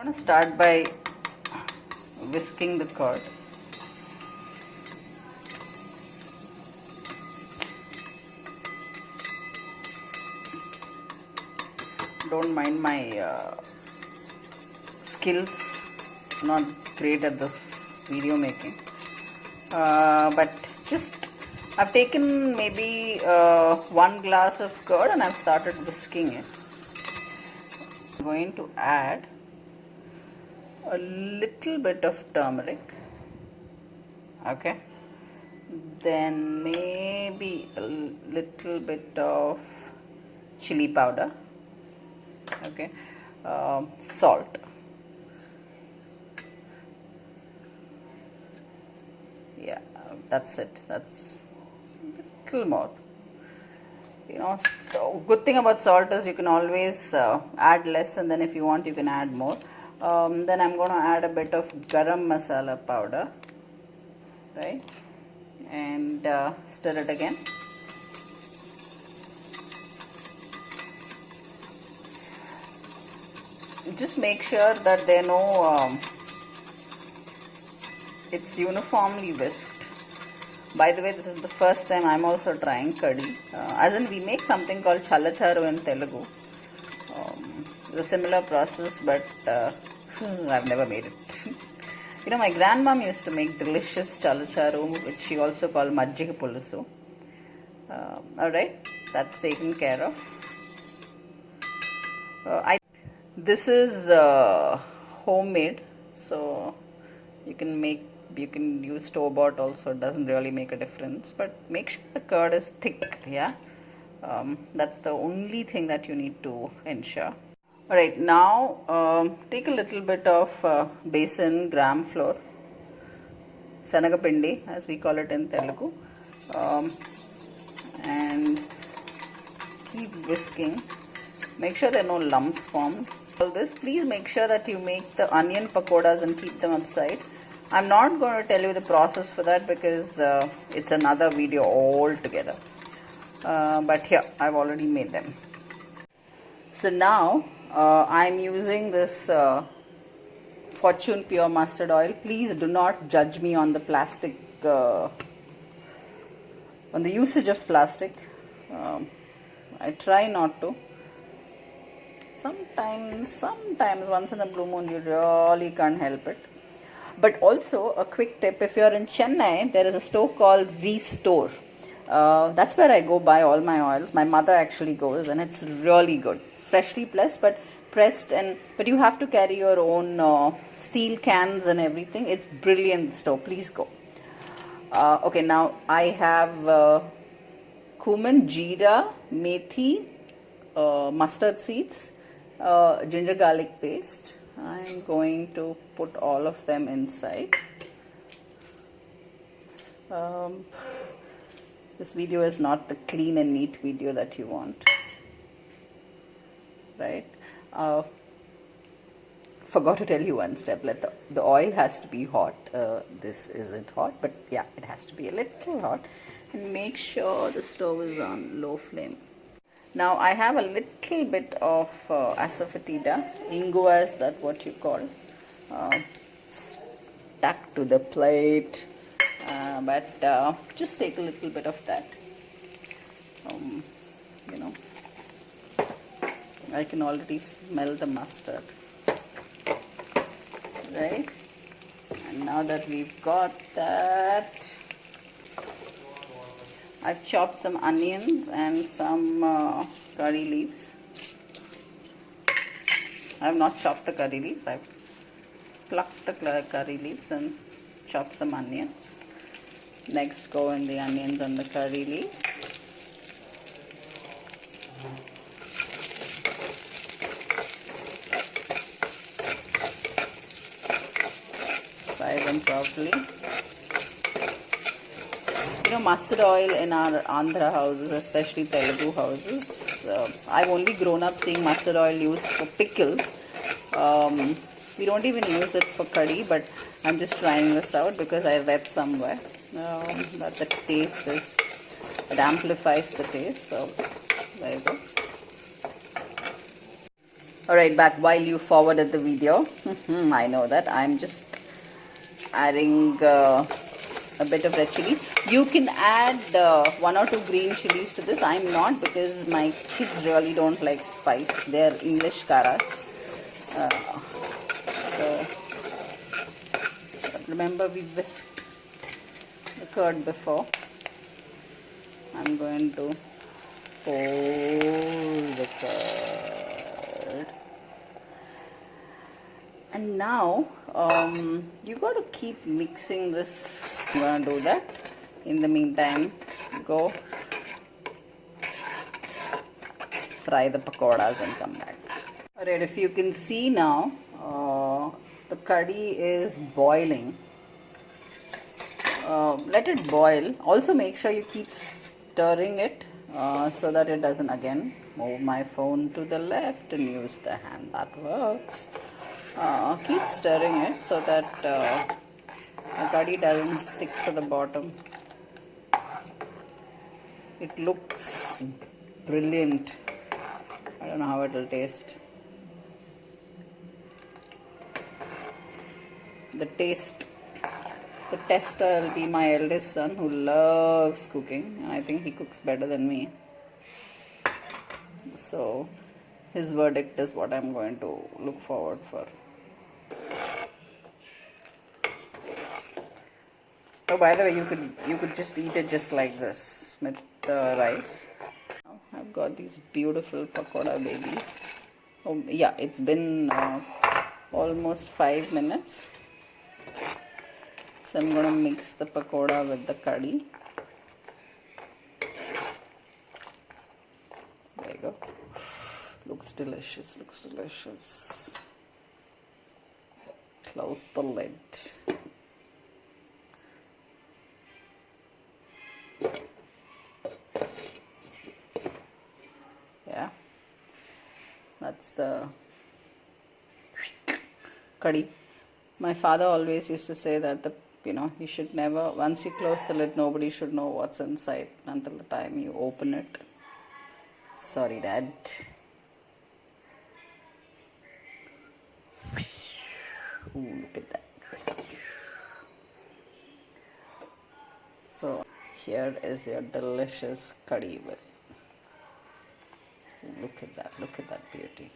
I'm going to start by whisking the curd. Don't mind my skills, not great at this video making, but just I've taken maybe 1 glass of curd and I've started whisking it. I'm going to add a little bit of turmeric, okay, then maybe a little bit of chili powder, okay, salt, yeah, that's it. That's a little more. You know, so good thing about salt is you can always add less, and then if you want you can add more. Then I'm going to add a bit of garam masala powder, right, and stir it again. Just make sure that there are no it's uniformly whisked. By the way, this is the first time I'm also trying kadhi. As in, we make something called Chalacharu in Telugu. It's a similar process, but I've never made it. You know, my grandmom used to make delicious Chalacharu, which she also called Magigapulusu. Alright, that's taken care of. This is homemade, so you can use store-bought also. It doesn't really make a difference, but make sure the curd is thick. Yeah, that's the only thing that you need to ensure. Alright, now take a little bit of besan gram flour, sanagapindi as we call it in Telugu, and keep whisking. Make sure there are no lumps formed. All this, please make sure that you make the onion pakoras and keep them upside. I'm not going to tell you the process for that because it's another video altogether. But here, I've already made them. So now, I'm using this Fortune Pure Mustard Oil. Please do not judge me on the plastic, on the usage of plastic. I try not to. Sometimes, once in a blue moon, you really can't help it. But also, a quick tip, if you're in Chennai, there is a store called Restore. That's where I go buy all my oils. My mother actually goes, and it's really good. Freshly pressed, but you have to carry your own steel cans and everything. It's brilliant, the store. Please go. Okay, now I have cumin, jeera, methi, mustard seeds, ginger garlic paste. I'm going to put all of them inside. This video is not the clean and neat video that you want, right? Forgot to tell you one step. The oil has to be hot. This isn't hot, but yeah, it has to be a little hot. And make sure the stove is on low flame. Now I have a little bit of asafoetida, ingua is that what you call, stuck to the plate, but just take a little bit of that. You know, I can already smell the mustard, right? And now that we've got that, I've chopped some onions and some curry leaves. I have not chopped the curry leaves. I've plucked the curry leaves and chopped some onions. Next go in the onions and the curry leaves. Fry them properly. You know, mustard oil in our Andhra houses, especially Telugu houses, I've only grown up seeing mustard oil used for pickles. We don't even use it for curry, but I'm just trying this out because I read somewhere that the taste is, it amplifies the taste. So there you go. Alright, back while you forwarded the video. I know that. I'm just adding a bit of red chili. You can add 1 or 2 green chilies to this. I'm not, because my kids really don't like spice. They're English karas. So remember, we whisked the curd before. I'm going to pour the curd. And now you got to keep mixing this. I'm going to do that. In the meantime, go fry the pakoras and come back. Alright, if you can see now, the curry is boiling. Let it boil. Also make sure you keep stirring it so that it doesn't again move my phone to the left and use the hand. That works. Keep stirring it so that the curry doesn't stick to the bottom. It looks brilliant. I don't know how it will taste. The tester will be my eldest son, who loves cooking, and I think he cooks better than me. So his verdict is what I'm going to look forward for. Oh, by the way, you could just eat it just like this with the rice. I've got these beautiful pakoda babies. Oh yeah, it's been almost 5 minutes. So I'm going to mix the pakoda with the curry. There you go. Looks delicious, looks delicious. Close the lid. Yeah, that's the curry. My father always used to say that you should never, once you close the lid, nobody should know what's inside until the time you open it. Sorry, Dad. Ooh, look at that. So here is your delicious curry with. Look at that beauty.